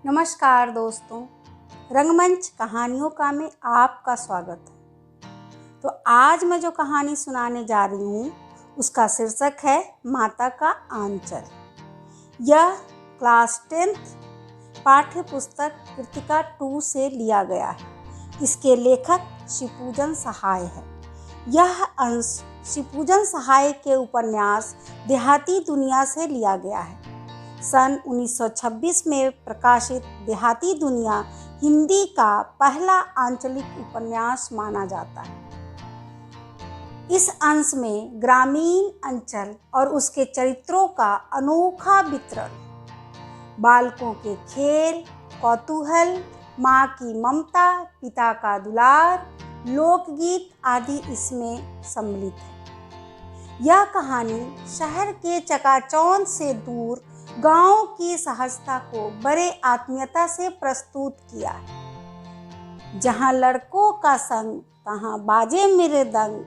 नमस्कार दोस्तों, रंगमंच कहानियों का में आपका स्वागत है। तो आज मैं जो कहानी सुनाने जा रही हूँ उसका शीर्षक है माता का आंचल। यह क्लास 10th पाठ्य पुस्तक कृतिका 2 से लिया गया है। इसके लेखक शिवपूजन सहाय है। यह अंश शिवपूजन सहाय के उपन्यास देहाती दुनिया से लिया गया है। सन 1926 में प्रकाशित देहाती दुनिया हिंदी का पहला आंचलिक उपन्यास माना जाता है। इस अंश में ग्रामीण अंचल और उसके चरित्रों का अनोखा वितरण, बालकों के खेल, कौतूहल, माँ की ममता, पिता का दुलार, लोकगीत आदि इसमें सम्मिलित है। यह कहानी शहर के चकाचौंध से दूर गांव की सहजता को बड़े आत्मीयता से प्रस्तुत किया है। जहां लड़कों का संग तहां बाजे मृदंग,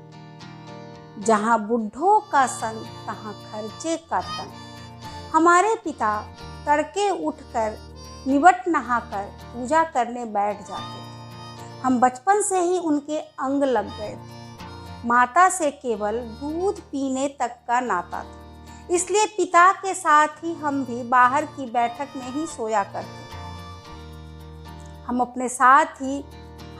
जहां बुढ़ों का संग तहां खर्चे का तंग। हमारे पिता तड़के उठकर निवट नहाकर पूजा करने बैठ जाते थे। हम बचपन से ही उनके अंग लग गए थे। माता से केवल दूध पीने तक का नाता था, इसलिए पिता के साथ ही हम भी बाहर की बैठक में ही सोया करते। हम अपने साथ ही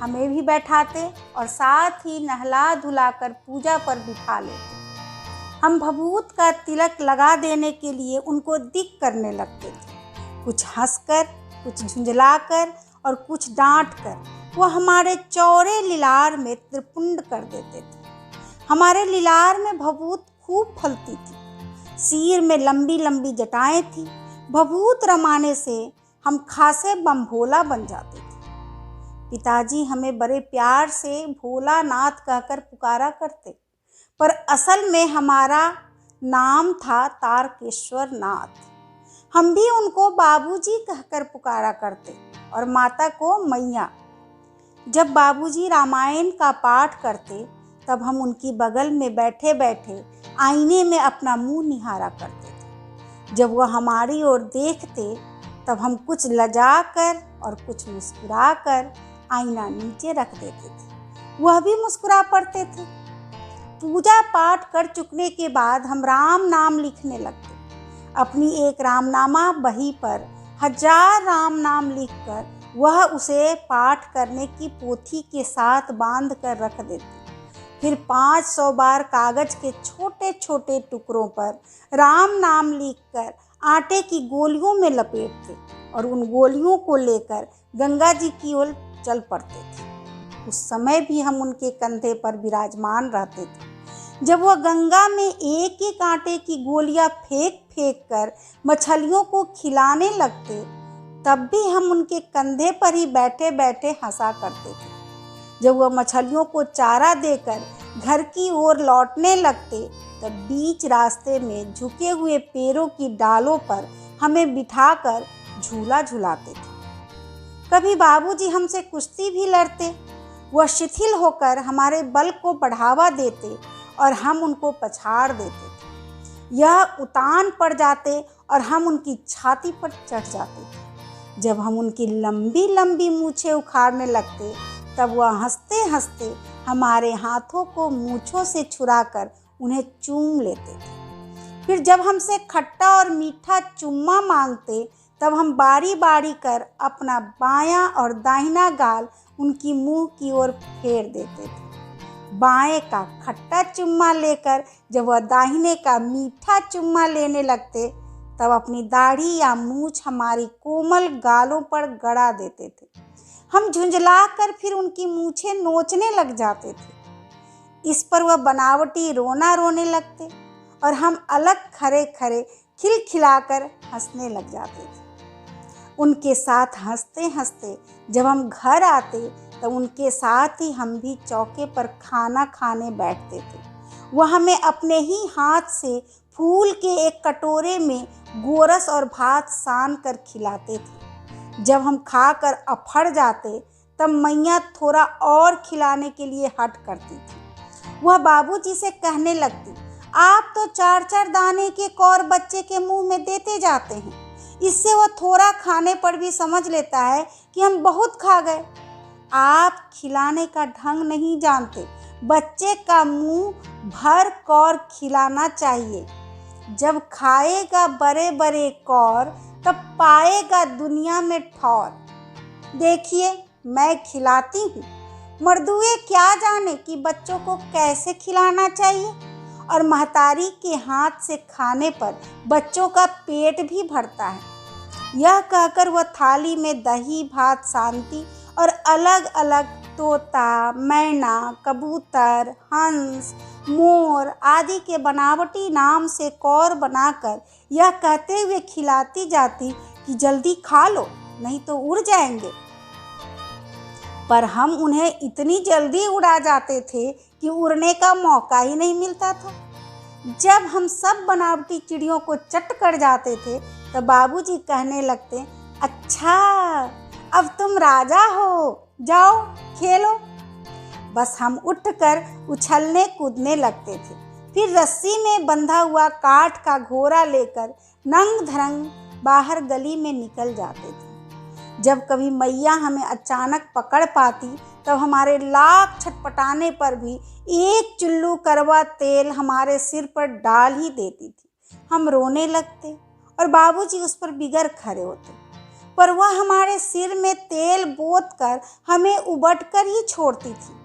हमें भी बैठाते और साथ ही नहला धुलाकर पूजा पर बिठा लेते। हम भभूत का तिलक लगा देने के लिए उनको दिक करने लगते थे। कुछ हंसकर, कुछ झुंझलाकर और कुछ डांटकर वो हमारे चौड़े लिलार में त्रिपुंड कर देते थे। हमारे लिलार में भभूत खूब फलती थी। सिर में लंबी लंबी जटाएं थी। भभूत रमाने से हम खासे बमभोला बन जाते थे। पिताजी हमें बड़े प्यार से भोलानाथ कहकर पुकारा करते, पर असल में हमारा नाम था तारकेश्वर नाथ। हम भी उनको बाबूजी कहकर पुकारा करते और माता को मैया। जब बाबूजी रामायण का पाठ करते तब हम उनकी बगल में बैठे बैठे आईने में अपना मुंह निहारा करते थे। जब वह हमारी ओर देखते तब हम कुछ लजाकर और कुछ मुस्कुराकर आईना नीचे रख देते थे। वह भी मुस्कुरा पड़ते थे। पूजा पाठ कर चुकने के बाद हम राम नाम लिखने लगते। अपनी एक रामनामा बही पर 1000 राम नाम लिखकर वह उसे पाठ करने की पोथी के साथ बांध कर रख देते। फिर 500 बार कागज के छोटे छोटे टुकड़ों पर राम नाम लिखकर आटे की गोलियों में लपेटते और उन गोलियों को लेकर गंगा जी की ओर चल पड़ते थे। उस समय भी हम उनके कंधे पर विराजमान रहते थे। जब वह गंगा में एक एक आटे की गोलियां फेंक फेंक कर मछलियों को खिलाने लगते, तब भी हम उनके कंधे पर ही बैठे बैठे हंसा करते थे। जब वह मछलियों को चारा देकर घर की ओर लौटने लगते तब बीच रास्ते में झुके हुए पेड़ों की डालों पर हमें बिठाकर झूला झुलाते थे। कभी बाबूजी हमसे कुश्ती भी लड़ते। वह शिथिल होकर हमारे बल को बढ़ावा देते और हम उनको पछाड़ देते थे। यह उतान पड़ जाते और हम उनकी छाती पर चढ़ जाते थे। जब हम उनकी लंबी लंबी मूछें उखाड़ने लगते तब वह हंसते हंसते हमारे हाथों को मूंछों से छुड़ाकर उन्हें चूम लेते थे। फिर जब हमसे खट्टा और मीठा चुम्मा मांगते तब हम बारी बारी कर अपना बायां और दाहिना गाल उनकी मुंह की ओर फेर देते थे। बाएं का खट्टा चुम्मा लेकर जब वह दाहिने का मीठा चुम्मा लेने लगते तब अपनी दाढ़ी या मूंछ हमारी कोमल गालों पर गड़ा देते थे। हम झुंझलाकर फिर उनकी मूछें नोचने लग जाते थे। इस पर वह बनावटी रोना रोने लगते और हम अलग खड़े खड़े खिलखिलाकर हंसने लग जाते थे। उनके साथ हंसते हंसते जब हम घर आते तब उनके साथ ही हम भी चौके पर खाना खाने बैठते थे। वह हमें अपने ही हाथ से फूल के एक कटोरे में गोरस और भात सान कर खिलाते थे। जब हम खाकर अफड़ जाते तब मैया थोड़ा और खिलाने के लिए हट करती थी। वह बाबूजी से कहने लगती, आप तो 4-4 दाने के कौर बच्चे के मुंह में देते जाते हैं, इससे वह थोड़ा खाने पर भी समझ लेता है कि हम बहुत खा गए। आप खिलाने का ढंग नहीं जानते। बच्चे का मुंह भर कौर खिलाना चाहिए। जब खाएगा बड़े बड़े कौर तब पाएगा दुनिया में ठौर। देखिए मैं खिलाती हूँ। मर्दुए क्या जाने कि बच्चों को कैसे खिलाना चाहिए, और महतारी के हाथ से खाने पर बच्चों का पेट भी भरता है। यह कहकर वह थाली में दही भात शांति और अलग अलग तोता, मैना, कबूतर, हंस, मोर आदि के बनावटी नाम से कौर बनाकर यह कहते हुए खिलाती जाती कि जल्दी खा लो नहीं तो उड़ जाएंगे। पर हम उन्हें इतनी जल्दी उड़ा जाते थे कि उड़ने का मौका ही नहीं मिलता था। जब हम सब बनावटी चिड़ियों को चट कर जाते थे तो बाबूजी कहने लगते, अच्छा अब तुम राजा हो, जाओ खेलो। बस हम उठकर उछलने कूदने लगते थे। फिर रस्सी में बंधा हुआ काठ का घोड़ा लेकर नंग धरंग बाहर गली में निकल जाते थे। जब कभी मैया हमें अचानक पकड़ पाती तब हमारे लाख छटपटाने पर भी एक चुल्लू कड़वा तेल हमारे सिर पर डाल ही देती थी। हम रोने लगते और बाबूजी उस पर बिगड़ खड़े होते, पर वह हमारे सिर में तेल बोत कर हमें उबट कर ही छोड़ती थी।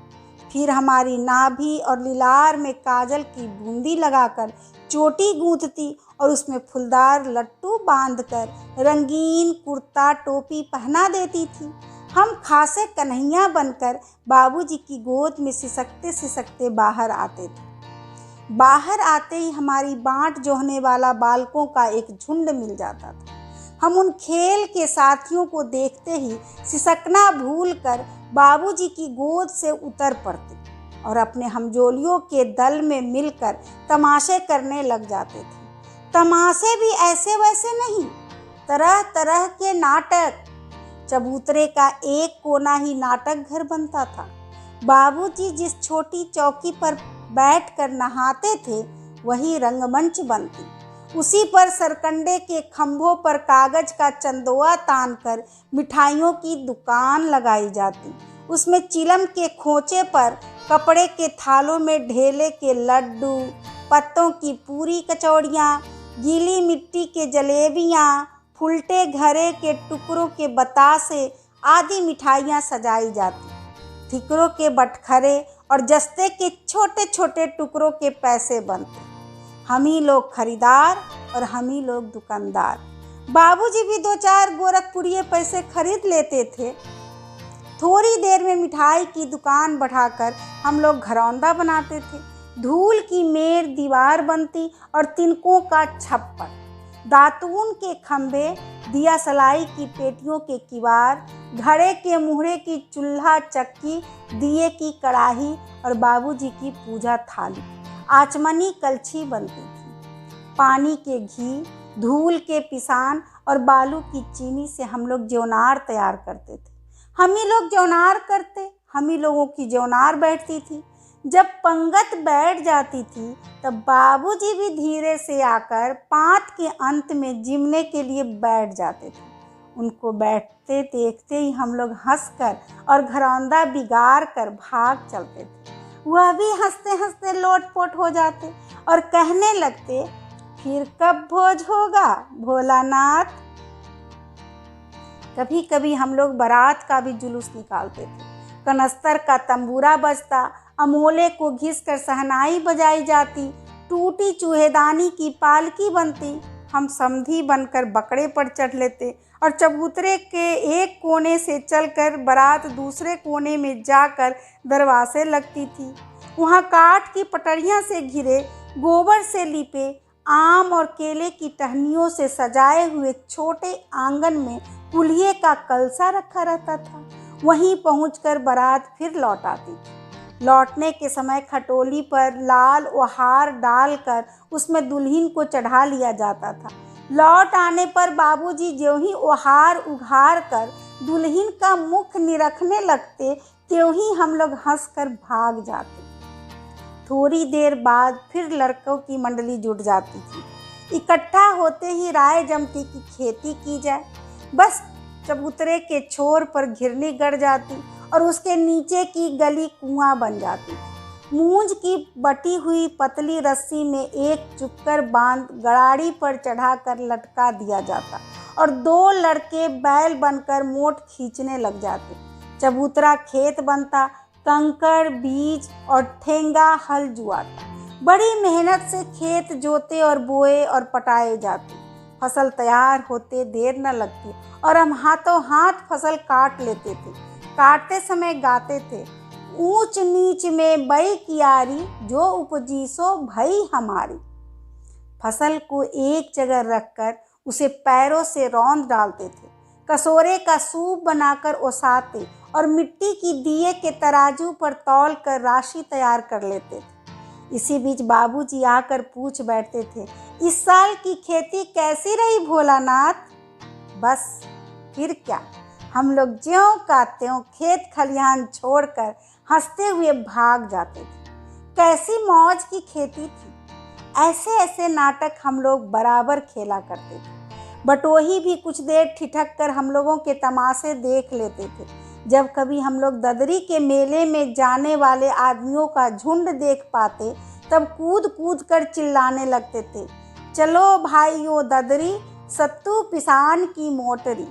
फिर हमारी नाभि और लीलार में काजल की बूंदी लगाकर चोटी गूंथती और उसमें फूलदार लट्टू बांधकर रंगीन कुर्ता टोपी पहना देती थी। हम खासे कन्हैया बनकर बाबूजी की गोद में सिसकते सिसकते बाहर आते थे। बाहर आते ही हमारी बाट जोहने वाला बालकों का एक झुंड मिल जाता था। हम उन खेल के साथियों को देखते ही सिसकना भूलकर बाबूजी की गोद से उतर पड़ते और अपने हमजोलियों के दल में मिलकर तमाशे करने लग जाते थे। तमाशे भी ऐसे वैसे नहीं, तरह तरह के नाटक। चबूतरे का एक कोना ही नाटक घर बनता था। बाबूजी जिस छोटी चौकी पर बैठकर नहाते थे वही रंगमंच बनती। उसी पर सरकंडे के खंभों पर कागज का चंदोआ तानकर मिठाइयों की दुकान लगाई जाती। उसमें चिलम के खोचे पर कपड़े के थालों में ढेले के लड्डू, पत्तों की पूरी कचौड़ियाँ, गीली मिट्टी के जलेबियाँ, फुलटे घरे के टुकड़ों के बतासे आदि मिठाइयाँ सजाई जाती। ठिकरों के बटखरे और जस्ते के छोटे छोटे टुकड़ों के पैसे बनते। हम ही लोग खरीदार और हम ही लोग दुकानदार। बाबूजी भी दो चार गोरखपुरिये पैसे खरीद लेते थे। थोड़ी देर में मिठाई की दुकान बढ़ाकर हम लोग घरौंदा बनाते थे। धूल की मेड़ दीवार बनती और तिनकों का छप्पर, दातून के खंभे, दिया सलाई की पेटियों के किवाड़, घड़े के मुहरे की चूल्हा चक्की, दिए की कड़ाही और बाबूजी की पूजा थाली, आचमनी कलछी बनती थी। पानी के घी, धूल के पिसान और बालू की चीनी से हम लोग जेवनार तैयार करते थे। हम ही लोग जेवनार करते, हम ही लोगों की जेवनार बैठती थी। जब पंगत बैठ जाती थी तब बाबूजी भी धीरे से आकर पाँत के अंत में जिमने के लिए बैठ जाते थे। उनको बैठते देखते ही हम लोग हंसकर और घरौंदा बिगाड़ कर भाग चलते थे। वह भी हंसते हंसते लोटपोट हो जाते और कहने लगते, फिर कब भोज होगा भोलानाथ। कभी कभी हम लोग बारात का भी जुलूस निकालते थे। कनस्तर का तंबूरा बजता, अमोले को घिस कर सहनाई बजाई जाती, टूटी चूहेदानी की पालकी बनती। हम समधी बनकर बकरे पर चढ़ लेते और चबूतरे के एक कोने से चलकर बारात दूसरे कोने में जाकर दरवाजे लगती थी। वहाँ काठ की पटरियाँ से घिरे, गोबर से लिपे, आम और केले की टहनियों से सजाए हुए छोटे आंगन में कुल्हिए का कलसा रखा रहता था। वहीं पहुंचकर बारात फिर लौट आती थी। लौटने के समय खटोली पर लाल ओहार डालकर उसमें दुल्हन को चढ़ा लिया जाता था। लौट आने पर बाबूजी ज्यों ही ओहार उघार कर दुल्हन का मुख निरखने लगते त्यों ही हम लोग हंसकर भाग जाते। थोड़ी देर बाद फिर लड़कों की मंडली जुट जाती थी। इकट्ठा होते ही राय जमती कि खेती की जाए। बस चबूतरे के छोर पर घिरनी गड़ जाती और उसके नीचे की गली कुआं बन जाती। मूंज की बटी हुई पतली रस्सी में एक चुक्कर बांध गड़ाड़ी पर चढ़ाकर लटका दिया जाता और 2 लड़के बैल बनकर मोट खींचने लग जाते। चबूतरा खेत बनता, कंकड़, बीज और ठेंगा हल जुआता। बड़ी मेहनत से खेत जोते और बोए और पटाए जाते। फसल तैयार होते देर न लगती और हम हाथों हाथ फसल काट लेते थे। काटते समय गाते थे, ऊंच नीच में बई कियारी, जो उपजी सो भई हमारी। फसल को एक जगह रखकर उसे पैरों से रौंद डालते थे, कसोरे का सूप बनाकर ओसाते और मिट्टी की दिए के तराजू पर तौल कर राशि तैयार कर लेते थे। इसी बीच बाबूजी आकर पूछ बैठते थे, इस साल की खेती कैसी रही भोलानाथ? बस फिर क्या, हम लोग ज्यों का त्यों खेत खलिहान छोड़कर हंसते हुए भाग जाते थे। कैसी मौज की खेती थी। ऐसे ऐसे नाटक हम लोग बराबर खेला करते थे। बटोही भी कुछ देर ठिठक कर हम लोगों के तमाशे देख लेते थे। जब कभी हम लोग ददरी के मेले में जाने वाले आदमियों का झुंड देख पाते तब कूद कूद कर चिल्लाने लगते थे, चलो भाइयों ददरी, सत्तू पिसान की मोटरी।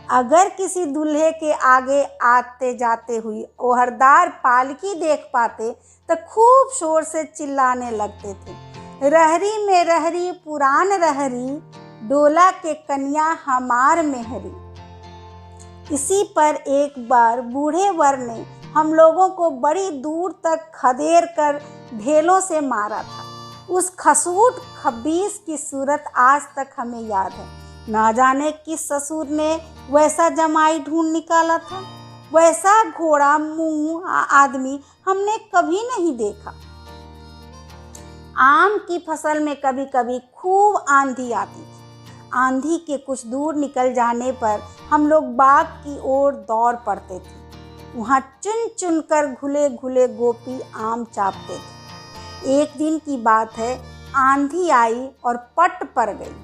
अगर किसी दूल्हे के आगे आते जाते हुई ओहरदार पालकी देख पाते तो खूब शोर से चिल्लाने लगते थे, रहरी में रहरी पुरान रहरी, डोला के कन्या हमार मेहरी। इसी पर एक बार बूढ़े वर ने हम लोगों को बड़ी दूर तक खदेड़ कर ढेलों से मारा था। उस खसूट खबीस की सूरत आज तक हमें याद है। ना जाने किस ससुर ने वैसा जमाई ढूंढ निकाला था। वैसा घोड़ा मुंह आदमी हमने कभी नहीं देखा। आम की फसल में कभी कभी खूब आंधी आती थी। आंधी के कुछ दूर निकल जाने पर हम लोग बाग की ओर दौड़ पड़ते थे। वहाँ चुन चुन कर घुले घुले गोपी आम चापते थे। एक दिन की बात है, आंधी आई और पट पड़ गई।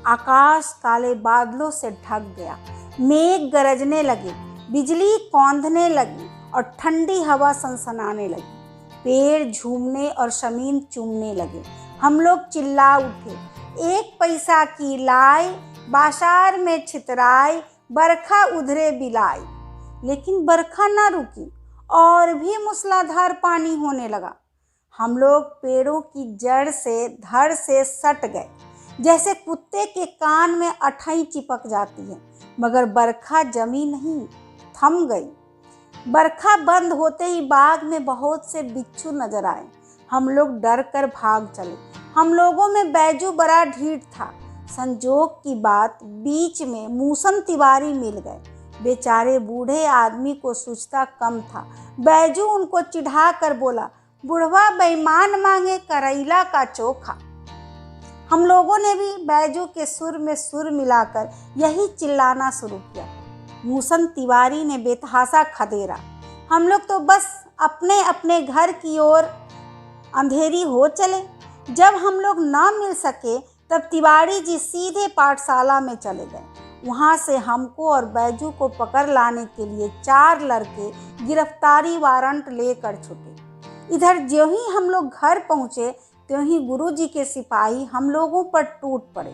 आकाश काले बादलों से ढक गया। मेघ गरजने लगे, बिजली कौंधने लगी और ठंडी हवा सनसनाने लगी। पेड़ झूमने और जमीन चूमने लगे। हम लोग चिल्ला उठे, 1 पैसा की लाई, बाजार में छितराई, बरखा उधरे बिलाई। लेकिन बरखा ना रुकी और भी मूसलाधार पानी होने लगा। हम लोग पेड़ों की जड़ से धड़ से सट गए, जैसे कुत्ते के कान में अठई चिपक जाती है। मगर बरखा जमी नहीं, थम गई। बरखा बंद होते ही बाग में बहुत से बिच्छू नजर आए। हम लोग डर कर भाग चले। हम लोगों में बैजू बड़ा ढीठ था। संजोग की बात, बीच में मूसन तिवारी मिल गए। बेचारे बूढ़े आदमी को सूझता कम था। बैजू उनको चिढ़ा कर बोला, बुढ़वा बेईमान मांगे करैला का चोखा। हम लोगों ने भी बैजू के सुर में सुर मिलाकर यही चिल्लाना शुरू किया। मूसन तिवारी ने बेतहासा खदेड़ा। हम लोग तो बस अपने अपने घर की ओर अंधेरी हो चले। जब हम लोग ना मिल सके तब तिवारी जी सीधे पाठशाला में चले गए। वहाँ से हमको और बैजू को पकड़ लाने के लिए 4 लड़के गिरफ्तारी वारंट लेकर छूटे। इधर ज्यों ही हम लोग घर पहुँचे त्यों ही गुरुजी के सिपाही हम लोगों पर टूट पड़े।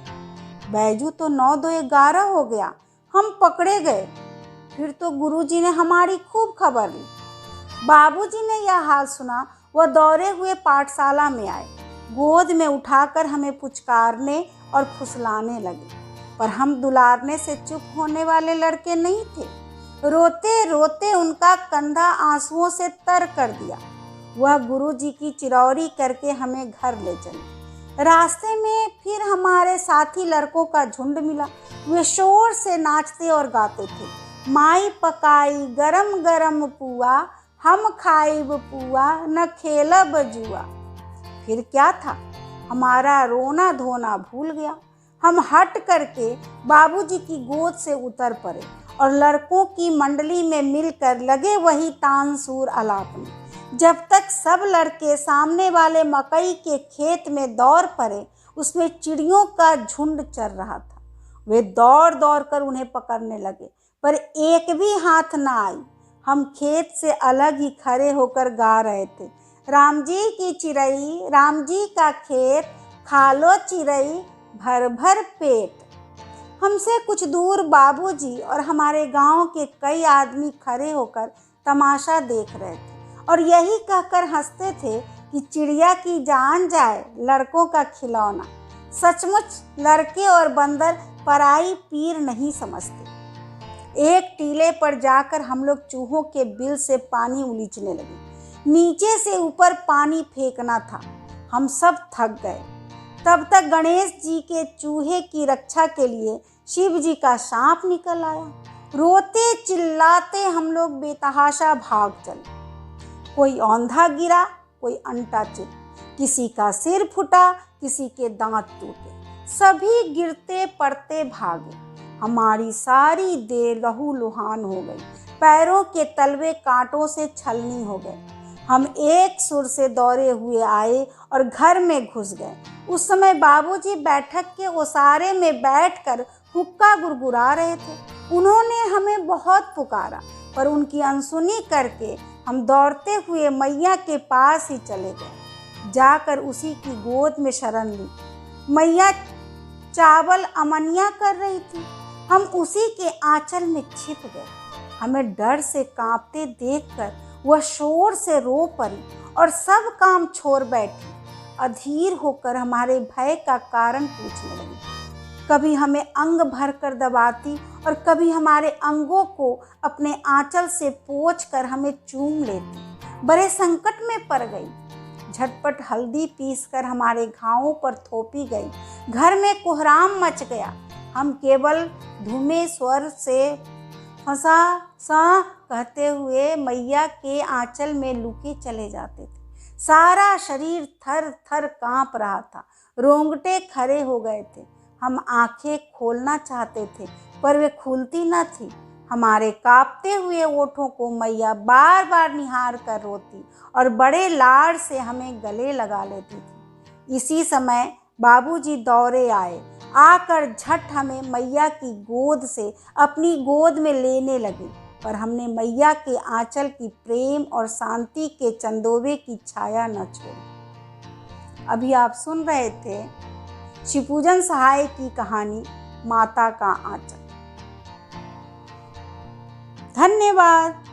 बैजू तो 9-2-11 हो गया, हम पकड़े गए। फिर तो गुरुजी ने हमारी खूब खबर ली। बाबूजी ने यह हाल सुना, वह दौड़े हुए पाठशाला में आए। गोद में उठाकर हमें पुचकारने और फुसलाने लगे। पर हम दुलारने से चुप होने वाले लड़के नहीं थे। रोते रोते उनका कंधा आंसुओं से तर कर दिया। वह गुरुजी की चिरौरी करके हमें घर ले चले। रास्ते में फिर हमारे साथी लड़कों का झुंड मिला। वे शोर से नाचते और गाते थे, माई पकाई गरम गरम पुआ, हम खाइब पुआ न खेलब जुआ। फिर क्या था, हमारा रोना धोना भूल गया। हम हट करके बाबूजी की गोद से उतर पड़े और लड़कों की मंडली में मिलकर लगे वही तानसूर अलापने। जब तक सब लड़के सामने वाले मकई के खेत में दौड़ पड़े उसमें चिड़ियों का झुंड चर रहा था। वे दौड़ दौड़ कर उन्हें पकड़ने लगे, पर एक भी हाथ न आई। हम खेत से अलग ही खड़े होकर गा रहे थे, राम जी की चिड़ई, राम जी का खेत, खा लो चिड़ई भर भर पेट। हमसे कुछ दूर बाबूजी और हमारे गांव के कई आदमी खड़े होकर तमाशा देख रहे थे और यही कहकर हंसते थे कि चिड़िया की जान जाए लड़कों का खिलौना। सचमुच लड़के और बंदर पराई पीर नहीं समझते। एक टीले पर जाकर हम लोग चूहों के बिल से पानी उलीचने लगे। नीचे से ऊपर पानी फेंकना था। हम सब थक गए। तब तक गणेश जी के चूहे की रक्षा के लिए शिव जी का सांप निकल आया। रोते चिल्लाते हम लोग बेतहाशा भाग चले। कोई औंधा गिरा, कोई अंटा चिर, किसी का सिर फूटा, किसी के दांत टूटे, सभी गिरते पड़ते भागे। हमारी सारी देह लहू लुहान हो गई, पैरों के तलवे कांटों से छलनी हो गए। हम एक सुर से दौड़े हुए आए और घर में घुस गए। उस समय बाबूजी बैठक के ओसारे में बैठकर हुक्का गुरगुरा रहे थे। उन्होंने हमें बहुत पुकारा, पर उनकी अनसुनी करके हम दौड़ते हुए मैया के पास ही चले गए। जाकर उसी की गोद में शरण ली। मैया चावल अमनिया कर रही थी। हम उसी के आंचल में छिप गए। हमें डर से कांपते देखकर वह शोर से रो पड़ी और सब काम छोड़ बैठी। अधीर होकर हमारे भय का कारण पूछने लगी। कभी हमें अंग भर कर दबाती और कभी हमारे अंगों को अपने आंचल से पोंछ कर हमें चूम लेती। बड़े संकट में पड़ गई। झटपट हल्दी पीसकर हमारे घावों पर थोपी गई। घर में कोहराम मच गया। हम केवल धूमे स्वर से फंसा सा कहते हुए मैया के आंचल में लुके चले जाते थे। सारा शरीर थर थर कांप रहा था। रोंगटे खड़े हो गए थे। हम आंखें खोलना चाहते थे, पर वे खुलती न थी। हमारे कांपते हुए ओठों को मैया बार बार निहार कर रोती और बड़े लाड़ से हमें गले लगा लेती थी। इसी समय बाबूजी दौड़े आए। आकर झट हमें मैया की गोद से अपनी गोद में लेने लगे, पर हमने मैया के आंचल की प्रेम और शांति के चंदोबे की छाया न छोड़ी। अभी आप सुन रहे थे शिवपूजन सहाय की कहानी माता का आंचल। धन्यवाद।